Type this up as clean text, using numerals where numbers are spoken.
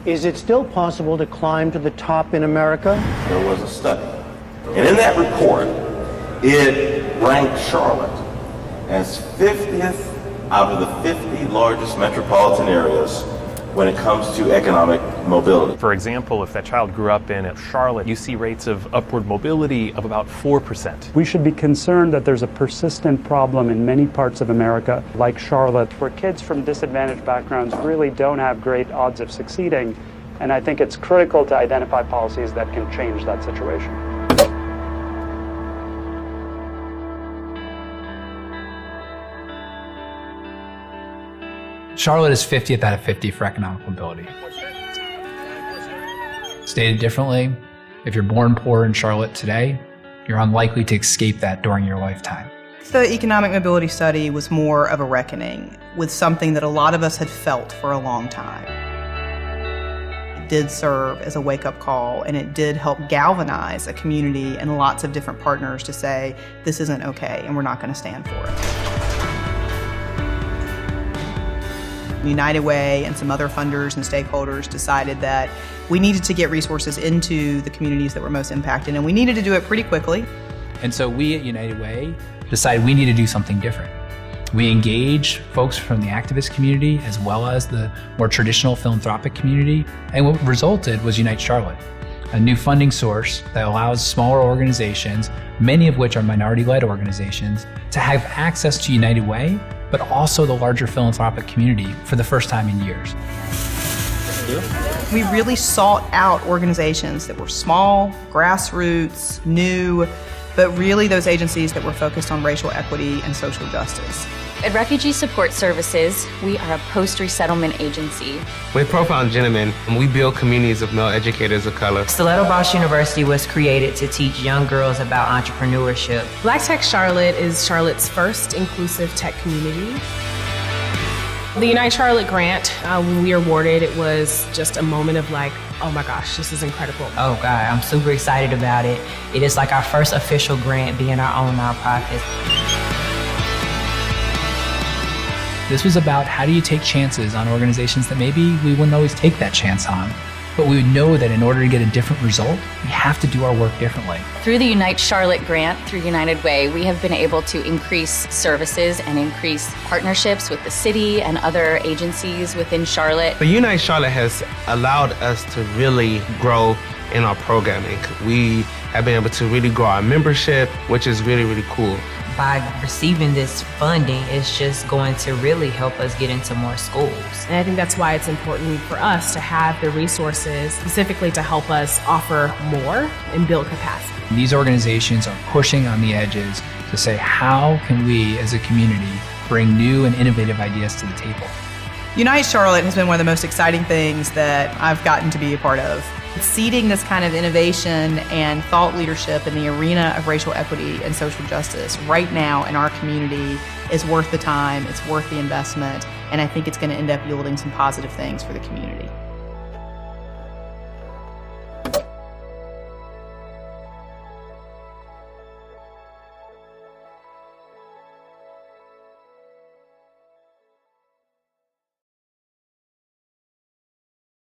Is it still possible to climb to the top in America? There was a study, and in that report, it ranked Charlotte as 50th out of the 50 largest metropolitan areas when it comes to economic mobility. For example, if that child grew up in Charlotte, you see rates of upward mobility of about 4%. We should be concerned that there's a persistent problem in many parts of America, like Charlotte, where kids from disadvantaged backgrounds really don't have great odds of succeeding. And I think it's critical to identify policies that can change that situation. Charlotte is 50th out of 50 for economic mobility. Stated differently, if you're born poor in Charlotte today, you're unlikely to escape that during your lifetime. The economic mobility study was more of a reckoning with something that a lot of us had felt for a long time. It did serve as a wake-up call, and it did help galvanize a community and lots of different partners to say, this isn't okay, and we're not going to stand for it. United Way and some other funders and stakeholders decided that we needed to get resources into the communities that were most impacted, and we needed to do it pretty quickly. And so we at United Way decided we need to do something different. We engaged folks from the activist community as well as the more traditional philanthropic community, and what resulted was Unite Charlotte, a new funding source that allows smaller organizations, many of which are minority-led organizations, to have access to United Way, but also the larger philanthropic community for the first time in years. We really sought out organizations that were small, grassroots, new, but really those agencies that were focused on racial equity and social justice. At Refugee Support Services, we are a post-resettlement agency. With Profound Gentlemen, we build communities of male educators of color. Stelletto-Bosch University was created to teach young girls about entrepreneurship. Black Tech Charlotte is Charlotte's first inclusive tech community. The Unite Charlotte grant, when we were awarded, it was just a moment of like, oh my gosh, this is incredible. Oh God, I'm super excited about it. It is like our first official grant being our own nonprofit. This was about how do you take chances on organizations that maybe we wouldn't always take that chance on, but we would know that in order to get a different result, we have to do our work differently. Through the Unite Charlotte grant, through United Way, we have been able to increase services and increase partnerships with the city and other agencies within Charlotte. But Unite Charlotte has allowed us to really grow in our programming. We have been able to really grow our membership, which is really, really cool. By receiving this funding, it's just going to really help us get into more schools. And I think that's why it's important for us to have the resources specifically to help us offer more and build capacity. These organizations are pushing on the edges to say, how can we as a community bring new and innovative ideas to the table? Unite Charlotte has been one of the most exciting things that I've gotten to be a part of. Seeding this kind of innovation and thought leadership in the arena of racial equity and social justice right now in our community is worth the time, it's worth the investment, and I think it's going to end up yielding some positive things for the community.